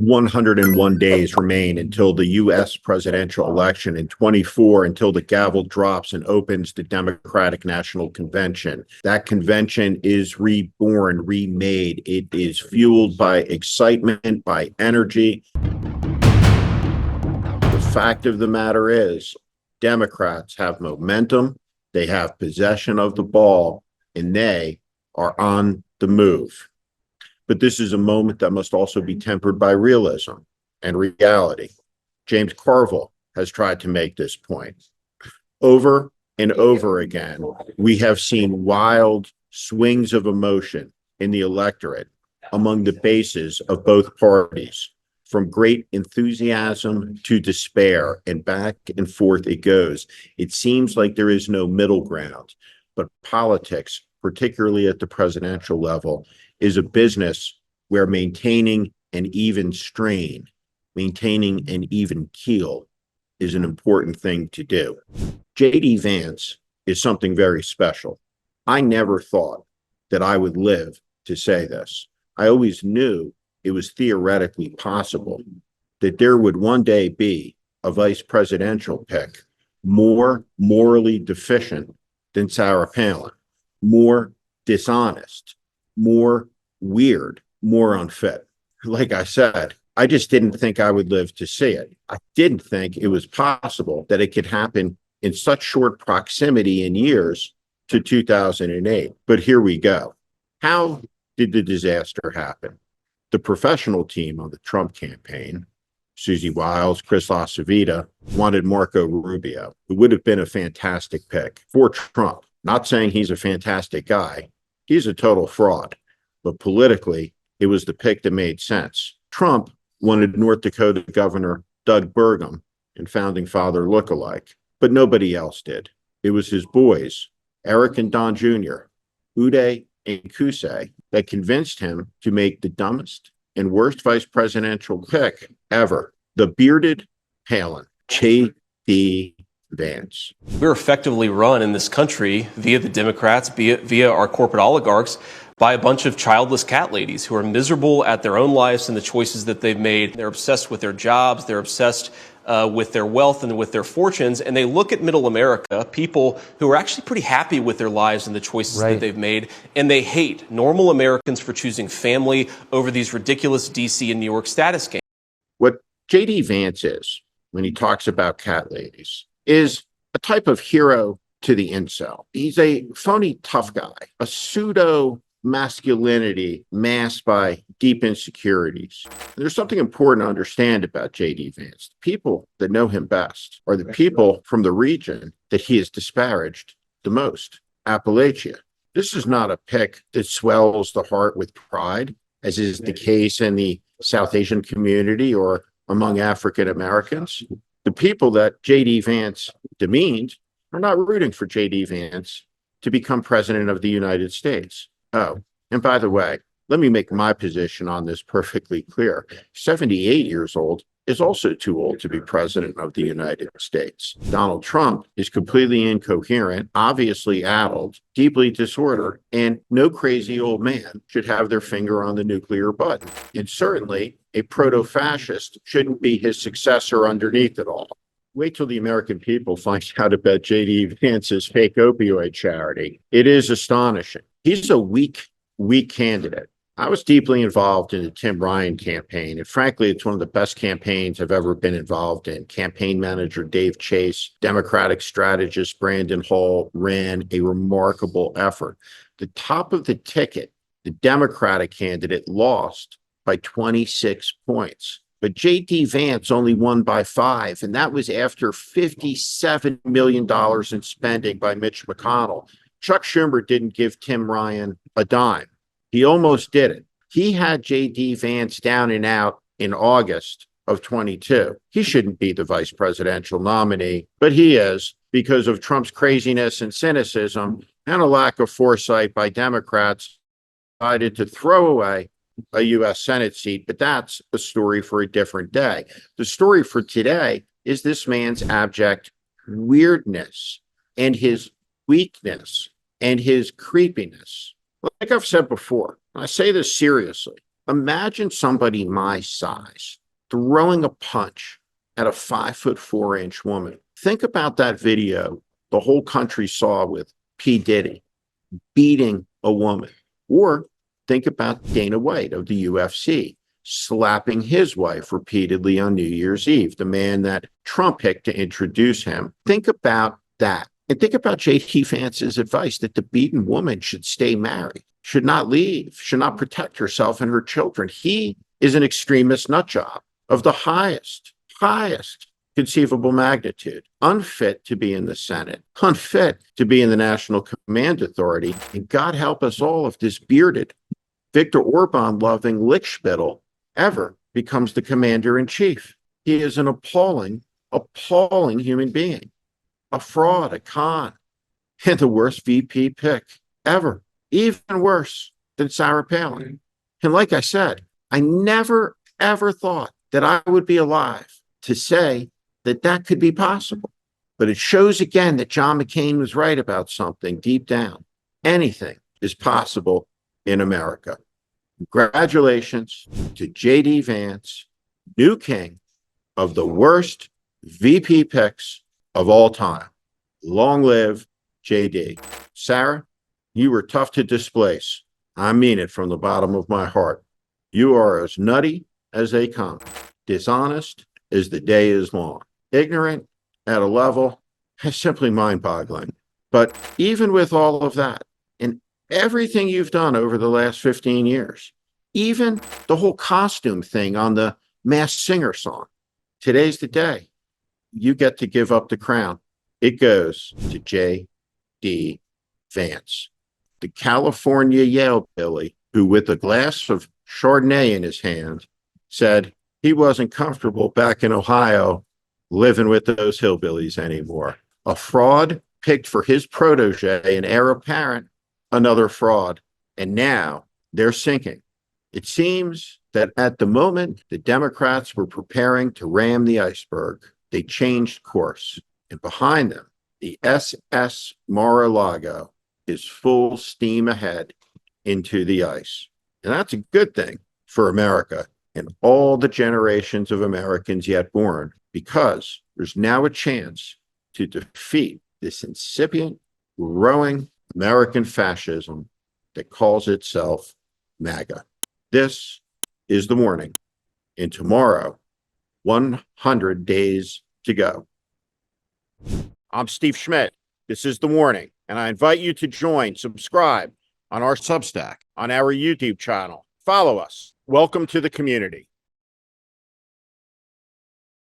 101 days remain until the U.S. presidential election, and 24 until the gavel drops and opens the Democratic National Convention. That convention is reborn, remade. It is fueled by excitement, by energy. The fact of the matter is, Democrats have momentum, they have possession of the ball, and they are on the move. But this is a moment that must also be tempered by realism and reality. James Carville has tried to make this point. Over and over again, we have seen wild swings of emotion in the electorate among the bases of both parties, from great enthusiasm to despair, and back and forth it goes. It seems like there is no middle ground, but politics, particularly at the presidential level, is a business where maintaining an even strain, maintaining an even keel is an important thing to do. JD Vance is something very special. I never thought that I would live to say this. I always knew it was theoretically possible that there would one day be a vice presidential pick more morally deficient than Sarah Palin, more dishonest, more weird, more unfit. Like I said, I just didn't think I would live to see it. I didn't think it was possible that it could happen in such short proximity in years to 2008. But here we go. How did the disaster happen? The professional team on the Trump campaign, Susie Wiles, Chris LaCivita, wanted Marco Rubio, who would have been a fantastic pick for Trump. Not saying he's a fantastic guy. He's a total fraud. But politically, it was the pick that made sense. Trump wanted North Dakota Governor Doug Burgum and Founding Father lookalike, but nobody else did. It was his boys, Eric and Don Jr., Uday and Kusei, that convinced him to make the dumbest and worst vice presidential pick ever, the bearded Palin, JD Vance. We're effectively run in this country via the Democrats, via our corporate oligarchs, by a bunch of childless cat ladies who are miserable at their own lives and the choices that they've made. They're obsessed with their jobs. They're obsessed with their wealth and with their fortunes. And they look at middle America, people who are actually pretty happy with their lives and the choices that they've made. And they hate normal Americans for choosing family over these ridiculous DC and New York status games. What JD Vance is, when he talks about cat ladies, is a type of hero to the incel. He's a phony tough guy, a pseudo masculinity masked by deep insecurities. There's something important to understand about JD Vance. The people that know him best are the people from the region that he has disparaged the most, Appalachia. This is not a pick that swells the heart with pride, as is the case in the South Asian community or among African Americans. The people that JD Vance demeaned are not rooting for JD Vance to become president of the United States. Oh, and by the way, let me make my position on this perfectly clear. 78 years old is also too old to be president of the United States. Donald Trump is completely incoherent, obviously addled, deeply disordered, and no crazy old man should have their finger on the nuclear button. And certainly, a proto-fascist shouldn't be his successor underneath it all. Wait till the American people find out about JD Vance's fake opioid charity. It is astonishing. He's a weak candidate. I was deeply involved in the Tim Ryan campaign, and frankly, it's one of the best campaigns I've ever been involved in. Campaign manager Dave Chase, Democratic strategist Brandon Hall ran a remarkable effort. The top of the ticket, the Democratic candidate lost by 26 points. But JD Vance only won by 5, and that was after $57 million in spending by Mitch McConnell. Chuck Schumer didn't give Tim Ryan a dime. He almost did it. He had JD Vance down and out in August of 22. He shouldn't be the vice presidential nominee, but he is because of Trump's craziness and cynicism and a lack of foresight by Democrats decided to throw away a U.S. Senate seat, but that's a story for a different day. The story for today is this man's abject weirdness and his weakness and his creepiness. Like I've said before, I say this seriously, Imagine somebody my size throwing a punch at a 5'4" woman. Think about that video the whole country saw with P. Diddy beating a woman. Or think about Dana White of the UFC slapping his wife repeatedly on New Year's Eve, the man that Trump picked to introduce him. Think about that. And think about JD Vance's advice that the beaten woman should stay married, should not leave, should not protect herself and her children. He is an extremist nut job of the highest conceivable magnitude, unfit to be in the Senate, unfit to be in the National Command Authority. And God help us all if this bearded, Viktor Orban loving lickspittle ever becomes the commander in chief. He is an appalling human being, a fraud, a con, and the worst VP pick ever, even worse than Sarah Palin. And like I said, I never, ever thought that I would be alive to say that that could be possible. But it shows again that John McCain was right about something deep down. Anything is possible in America. Congratulations to JD Vance, new king of the worst VP picks of all time. Long live JD. Sarah, you were tough to displace. I mean it from the bottom of my heart. You are as nutty as they come, dishonest as the day is long, ignorant at a level simply mind-boggling. But even with all of that, and everything you've done over the last 15 years, even the whole costume thing on the Masked Singer song, today's the day you get to give up the crown. It goes to JD Vance, the California Yale Billy, who with a glass of Chardonnay in his hand said he wasn't comfortable back in Ohio living with those hillbillies anymore. A fraud picked for his protege and heir apparent, another fraud. And now they're sinking. It seems that at the moment the Democrats were preparing to ram the iceberg, they changed course. And behind them, the SS Mar-a-Lago is full steam ahead into the ice. And that's a good thing for America and all the generations of Americans yet born, because there's now a chance to defeat this incipient, growing American fascism that calls itself MAGA. This is The Morning, and tomorrow, 100 days to go. I'm Steve Schmidt. This is The Morning, and I invite you to subscribe on our Substack, on our YouTube channel. Follow us. Welcome to the community.